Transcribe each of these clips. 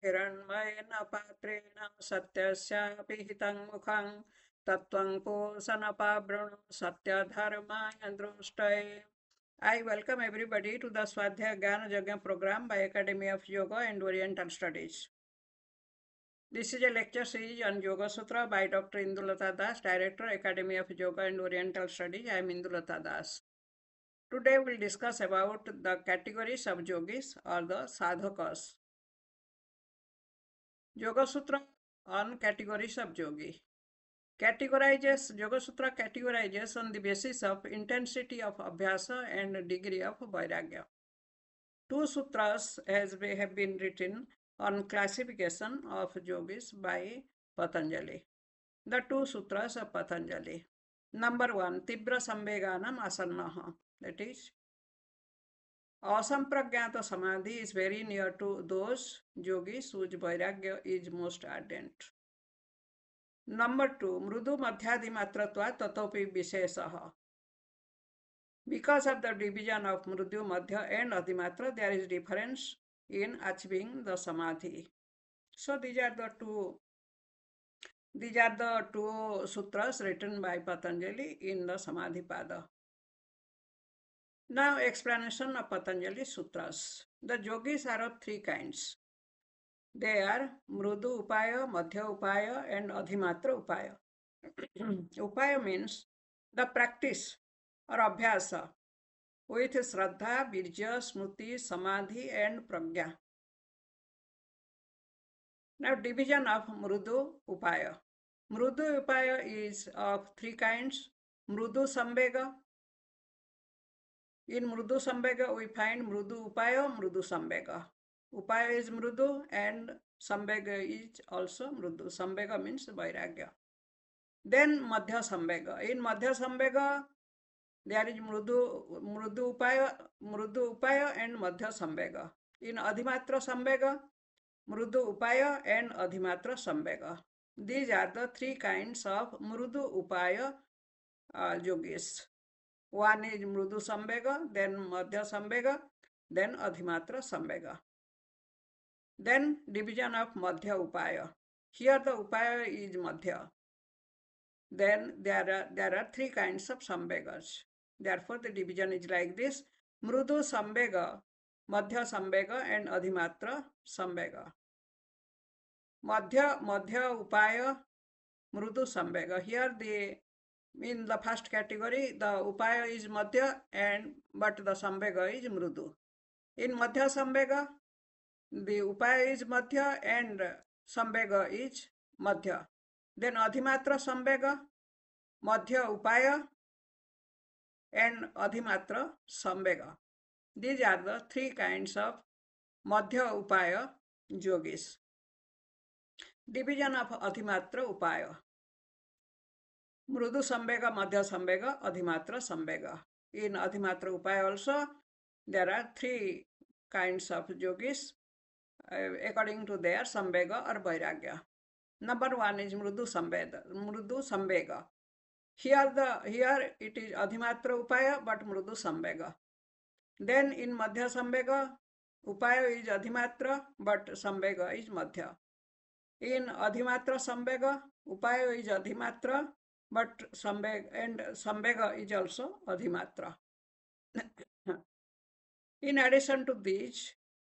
हिरण्मयेन पात्रेण सत्यस्यापि हितं मुखं तत्त्वं पोषणपावृणु सत्यधर्माय दृष्टये. I welcome everybody to the Swadhyaya Gyana Yajna program by Academy of Yoga and Oriental Studies. This is a lecture series on Yoga Sutra by Dr. Indulata Das, Director, Academy of Yoga and Oriental Studies. I am Indulata Das. Today we will discuss about the categories of yogis or the sadhakas. Yoga Sutra on categories of yogi. Yoga Sutra categorizes on the basis of intensity of abhyasa and degree of vairagya. Two sutras have been written on classification of yogis by Patanjali. The two sutras of Patanjali. Number 1, Tibra Samveganam Asannaha. That is, Asampragyata Samadhi is very near to those yogis whose vairagya is most ardent. Number 2, Mrudu Madhyadi Matratva Tatopi Visheshaha. Because of the division of Mrudu, Madhya and Adhimatra, there is difference in achieving the Samadhi. So these are the two sutras written by Patanjali in the Samadhipada. Now explanation of Patanjali sutras. The yogis are of three kinds. They are Mrudu Upaya, Madhya Upaya and Adhimatra Upaya. Upaya means the practice or abhyasa with Shraddha, Virya, Smruti, Samadhi and Pragya. Now division of Mrudu Upaya. Mrudu Upaya is of three kinds. Mrudu Sambhega. In Mrudu Sambhega we find Mrudu Upaya, Mrudu Sambhega. Upaya is Mrudu and Sambhega is also Mrudu. Sambhega means Vairagya. Then Madhya Sambhega. In Madhya Sambhega there is Mrudu Upaya and Madhya Sambhega. In Adhimatra Sambhega, Mrudu Upaya and Adhimatra Sambhega. These are the three kinds of Mrudu Upaya yogis. One is Mrudu Sambhega, then Madhya Sambhega, then Adhimatra Sambhega. Then division of Madhya Upaya. Here the Upaya is Madhya. Then there are three kinds of Sambhegas. Therefore the division is like this: Mrudu Sambhega, Madhya Sambhega and Adhimatra Sambhega. Madhya Upaya, Mrudu Sambhega. Here in the first category the Upaya is Madhya but the Sambhega is Mrudu. In Madhya Sambhega the Upaya is Madhya and Sambhega is Madhya. Then Adhimatra Sambhega, Madhya Upaya and Adhimatra Sambhega. These are the three kinds of Madhya Upaya yogis. Division of Adhimatra Upaya. Mrudu Sambhega, Madhya Sambhega, Adhimatra Sambhega. In Adhimatra Upaya also there are three kinds of yogis according to their Sambhega or Vairagya. Number 1 is Mrudu Sambhega. Here it is Adhimatra Upaya but Mrudu Sambhega. Then in Madhya Sambhega, Upaya is Adhimatra but Sambhega is Madhya. In Adhimatra Sambhega, Upaya is Adhimatra but Sambhega is also Adhimatra. In addition to these,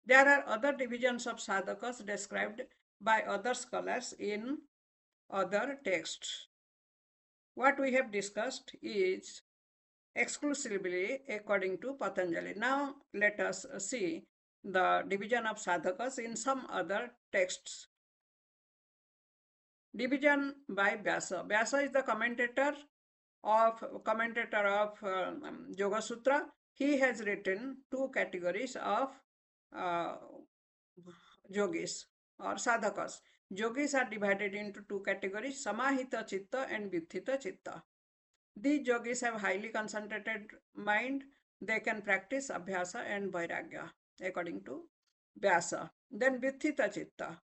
there are other divisions of sadhakas described by other scholars in other texts. What we have discussed is exclusively according to Patanjali. Now let us see the division of sadhakas in some other texts. Division by Vyasa. Vyasa is the commentator of Yoga Sutra. He has written two categories of yogis or sadhakas. Yogis are divided into two categories: Samahita Chitta and Vyuthita Chitta. These yogis have highly concentrated mind. They can practice abhyasa and vairagya according to Vyasa. Then Vyuthita Chitta.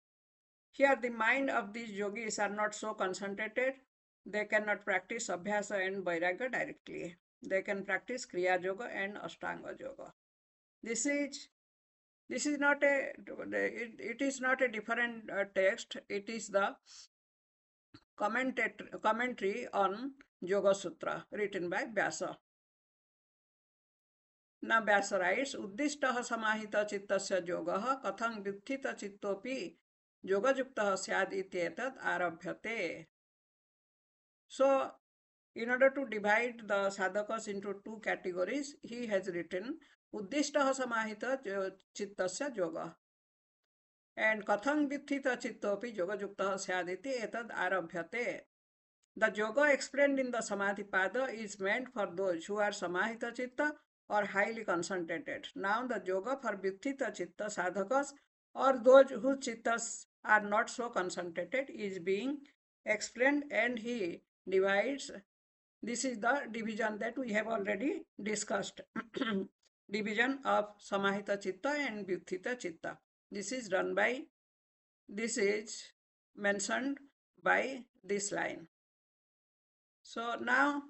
Here the mind of these yogis are not so concentrated. They cannot practice abhyasa and vairagya directly. They can practice Kriya Yoga and Ashtanga Yoga. This This is not it is not a different text. It is the commentary on Yoga Sutra written by Vyasa. Now Vyasa writes, Uddishtah samahita chittasya yogah kathang vyuthita chittopi yogajuktah syad ityetat arabhyate. So, in order to divide the sadhakas into two categories, he has written Uddishtah samahita chittasya yoga. And kathang vyuthita chittopi yogajuktah syad ityetat arabhyate. The yoga explained in the Samadhi Pada is meant for those who are Samahita Chitta or highly concentrated. Now the yoga for Vyuthita Chitta sadhakas or those whose chittas are not so concentrated is being explained, and he divides. This is the division that we have already discussed. Division of Samahita Chitta and Vyuthita Chitta. This is mentioned by this line. So now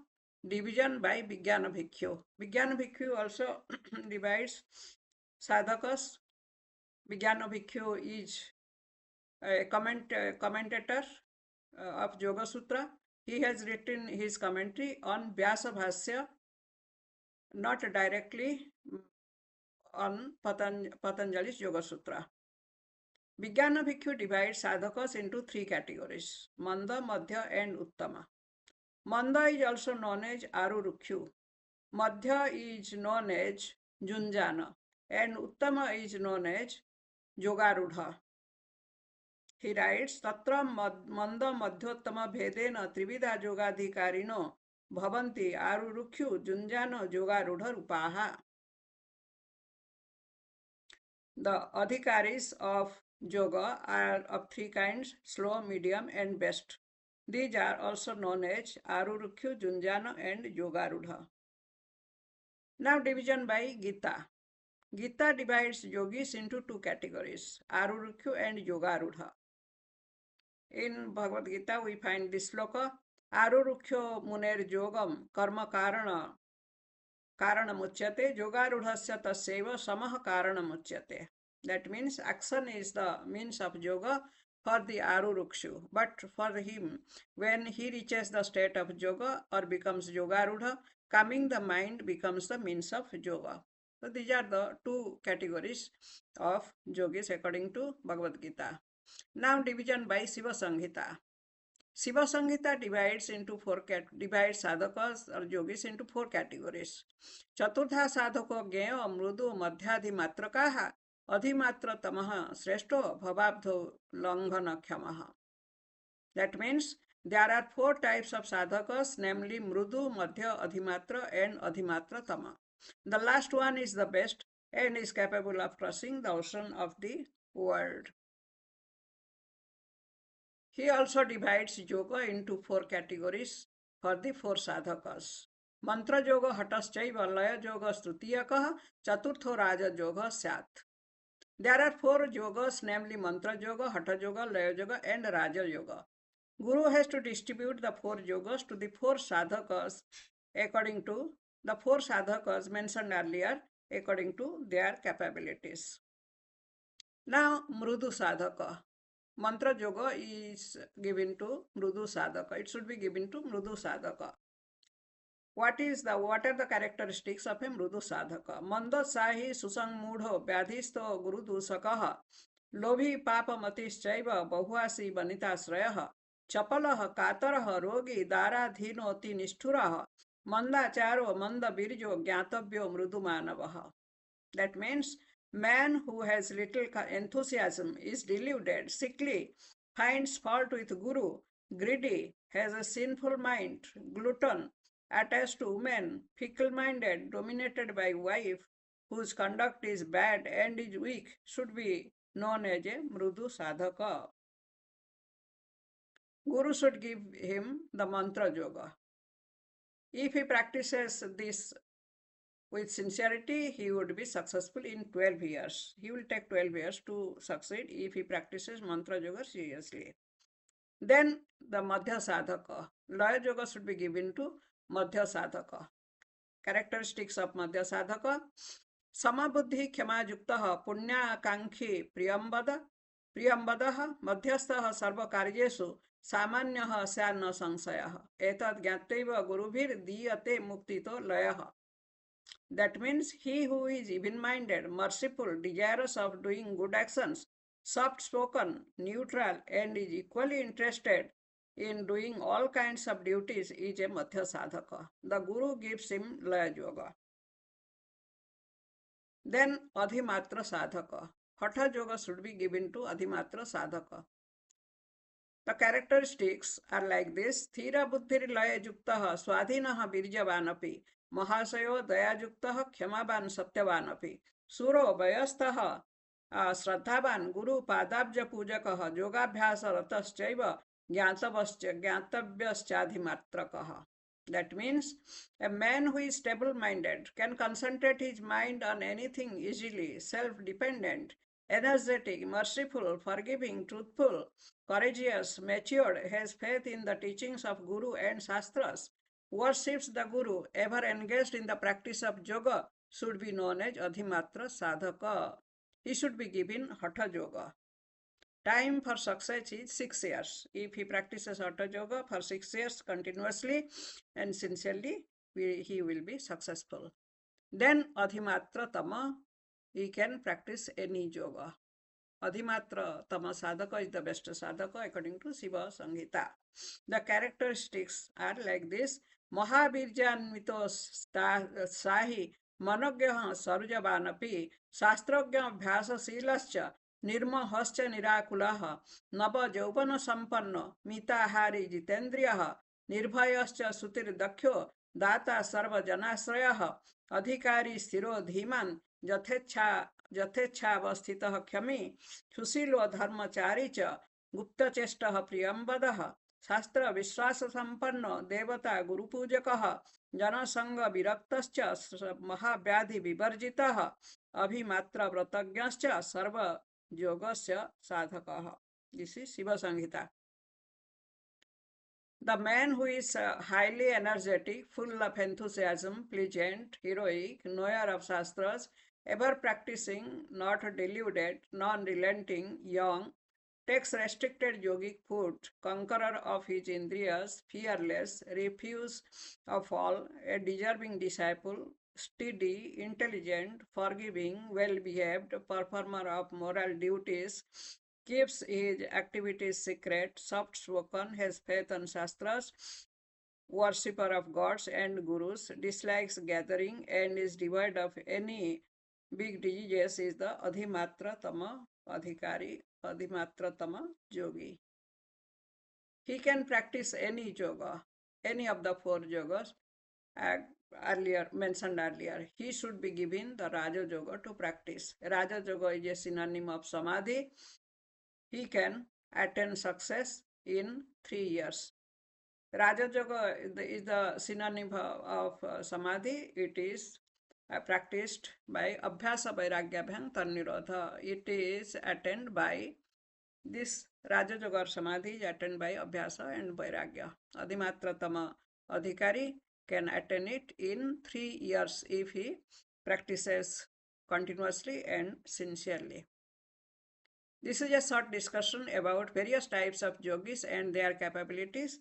division by Vijnana Bhikkhu. Vijnana Bhikkhu also divides sadhakas. Vijnana Bhikkhu is a commentator of Yoga Sutra. He has written his commentary on Vyasa Bhasya, not directly on Patanjali's Yoga Sutra. Vijnana Bhikkhu divides sadhakas into three categories: Manda, Madhya and Uttama. Manda is also known as Arurukhu. Madhya is known as Junjana, and Uttama is known as Yogarudha. He writes, Tatra Manda Madhyottama Bhedena Trividha Yogadhikarino Bhavanti Arurukhu Junjano Yogarudha Rupaha. The adhikaris of yoga are of three kinds: slow, medium, and best. These are also known as Arurukhu, Junjana, and Yogarudha. Now division by Gita. Gita divides yogis into two categories, Arurukhu and Yogarudha. In Bhagavad Gita we find this sloka, Arurukho muner yogam karma karanam uchyate, Yogarudhasya tasyeva samah karanam uchyate. That means action is the means of yoga for the Arurukshu, but for him, when he reaches the state of yoga or becomes Yogarudha, calming the mind becomes the means of yoga. So these are the two categories of yogis according to Bhagavad Gita. Now division by Shiva Samhita. Shiva Samhita divides sadhakas or yogis into four categories. Chaturtha sadhako gyeyo mrudu madhyadhi matrakaha adhimatra tamaha shreshto bhavabdho langhana khyamaha. That means there are four types of sadhakas, namely mrudu, madhya, adhimatra and adhimatra tama. The last one is the best and is capable of crossing the ocean of the world. He also divides yoga into four categories for the four sadhakas. Mantra yoga hataschaiva laya yoga strutiyakah chaturtho raja yoga syat. There are four yogas, namely Mantra Yoga, Hatha Yoga, Laya Yoga and Raja Yoga. Guru has to distribute the four yogas to the four sadhakas according to the four sadhakas mentioned earlier, according to their capabilities. Now, Mrudu Sadhaka. Mantra Yoga is given to Mrudu Sadhaka. It should be given to Mrudu Sadhaka. What are the characteristics of a Mrudu Sadhaka? Manda sahi susang mudho vyadhisto guru dusakaha lobhi papa matischaiva bahuasi vanitasrayah chapalah katarah rogi daradhinoti nishthurah mandacharo manda birjo jnatavyo mrudu manavaha. That means man who has little enthusiasm is deluded, sickly, finds fault with guru, greedy, has a sinful mind, glutton, attached to women, fickle-minded, dominated by wife, whose conduct is bad and is weak, should be known as a Mrudu Sadhaka. Guru should give him the mantra yoga. If he practices this with sincerity, he would be successful in 12 years. He will take 12 years to succeed if he practices mantra yoga seriously. Then the Madhya Sadhaka. Laya yoga should be given to Madhya Sadhaka. Characteristics of Madhya Sadhaka. समबुद्धि क्षमायुक्तः पुण्याकांक्षी प्रियंवदः मध्यस्थः सर्वकार्येषु सामान्यः स्यान्न संशयः एतद् ज्ञात्वैव गुरुभिर्दीयते मुक्तितो लयः. That means he who is even-minded, merciful, desirous of doing good actions, soft-spoken, neutral, and is equally interested in doing all kinds of duties is a Madhya Sadhaka. The Guru gives him Laya Yoga. Then Adhimatra Sadhaka. Hatha Yoga should be given to Adhimatra Sadhaka. The characteristics are like this. Thira buddhir laya yuktaha swadhinaha virjavanapi महाशयो दयायुक्तः क्षमावान सत्यवानपि सूरो वयस्थः श्रद्धावान गुरु पादाब्ज पूजकः योगाभ्यास रतश्चैव ज्ञातव्यश्चाधिमात्रकः. That means a man who is stable-minded can concentrate his mind on anything easily, self-dependent, energetic, merciful, forgiving, truthful, courageous, matured, has faith in the teachings of Guru and Shastras, worships the Guru, ever engaged in the practice of yoga, should be known as Adhimatra Sadhaka. He should be given Hatha Yoga. Time for success is 6 years. If he practices Hatha Yoga for 6 years continuously and sincerely, he will be successful. Then Adhimatra Tama, he can practice any yoga. Adhimatra Tama Sadhaka is the best sadhaka according to Shiva Samhita. The characteristics are like this. महावीर्यान्वितो साहि मनोज्ञः सरुजवानपि शास्त्रज्ञाभ्यासशीलश्च निर्मोहश्च निराकुलः नवयौवनसम्पन्नो मिताहारी जितेन्द्रियः निर्भयश्च श्रुतिर्दक्षो दाता सर्वजनाश्रयः अधिकारी स्थिरो धीमान् यथेच्छावस्थितः क्षमी सुशीलो धर्मचारी च गुप्तचेष्टः प्रियंवदः शास्त्र विश्वास संपन्नो देवता गुरुपूजकः जनसंग विरक्तश्च महाव्याधि विवर्जितः अभिमात्र व्रतज्ञश्च सर्व योगस्य साधकः. This is Shiva Samhita. The man who is highly energetic, full of enthusiasm, pleasant, heroic, knower of shastras, ever practicing, not deluded, non-relenting, young, takes restricted yogic food, conqueror of his indriyas, fearless, refuse of all, a deserving disciple, steady, intelligent, forgiving, well-behaved, performer of moral duties, keeps his activities secret, soft-spoken, has faith on shastras, worshipper of gods and gurus, dislikes gathering, and is devoid of any big diseases, is the Adhimatra Tama Adhikari, Adhimatra Tama Yogi. He can practice any yoga, any of the 4 yogas mentioned earlier. He should be given the Raja Yoga to practice. Raja Yoga is a synonym of Samadhi. He can attain success in 3 years. Raja Yoga is the synonym of Samadhi. It is practiced by Abhyasa Vairagyabhyam Tannirodha. It is attained by this Raja Yoga or Samadhi is attained by Abhyasa and Vairagya. Adhimatra Tama Adhikari can attain it in 3 years if he practices continuously and sincerely. This is a short discussion about various types of yogis and their capabilities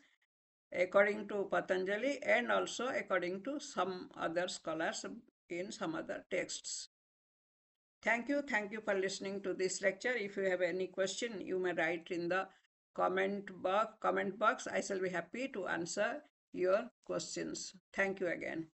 according to Patanjali and also according to some other scholars in some other texts. Thank you for listening to this lecture. If you have any question, you may write in the comment box. I shall be happy to answer your questions. Thank you again.